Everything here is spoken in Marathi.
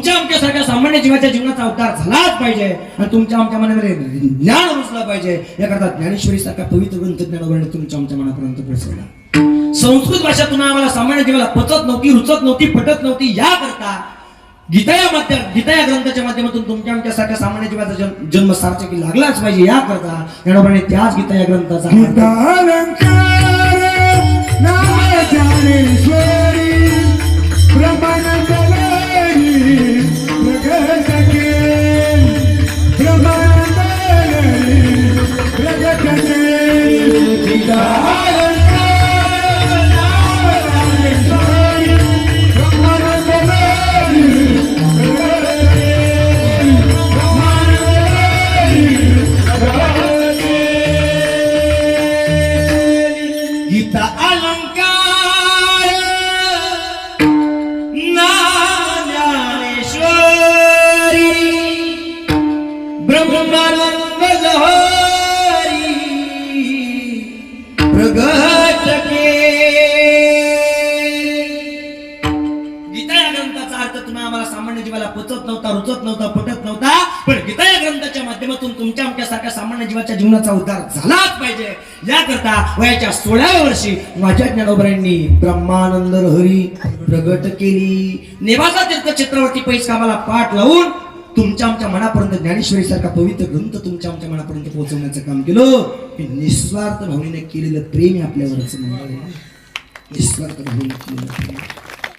तुमच्या आमच्यासारख्या सामान्य जीवाच्या जीवनाचा अवतार झालाच पाहिजे आणि तुमच्या आमच्या मनामध्ये ज्ञान रुजलं पाहिजे याकरता ज्ञानेश्वरी सारखा पवित्र ग्रंथ ज्ञानवर्णी तुमच्या आमच्या मनापर्यंत पोहोचवला. संस्कृत भाषा तुम्हाला आम्हाला सामान्य जीवाला पचत नव्हती, रुचत नव्हती, पटत नव्हती, याकरता गीता या ग्रंथाच्या माध्यमातून तुमच्या आमच्यासारख्या सामान्य जीवाचा जन्म सार्थकी लागलाच पाहिजे याकरता ज्ञानवर्णी त्याच गीता या ग्रंथाचा गीता अलंकार ज्ञानेश्वरी ब्रह्मानंद लहरी प्रगट के. गीता या ग्रंथाचा अर्थ तुम्ही आम्हाला सामान्य जीवाला पचत नव्हता, रुचत नव्हता, पटत नव्हता, पण गीता या ग्रंथाच्या माध्यमातून तुमच्या आमच्यासारख्या सामान्य जीवाच्या जीवनाचा उद्धार झालाच पाहिजे याकरता वयाच्या 16व्या वर्षी माझ्या ज्ञानोबरांनी ब्रह्मानंद लहरी प्रगट केली. नेवासा तीर्थ क्षेत्रावरती पैस कामाला पाठ लावून तुमच्या आमच्या मनापर्यंत ज्ञानेश्वरी सारखा पवित्र ग्रंथ तुमच्या आमच्या मनापर्यंत पोहोचवण्याचं काम केलं. हे निस्वार्थ भावनेने केलेलं प्रेम आपल्यावरच मंगळ आहे. निस्वार्थ भावनेने केलेलं प्रेम.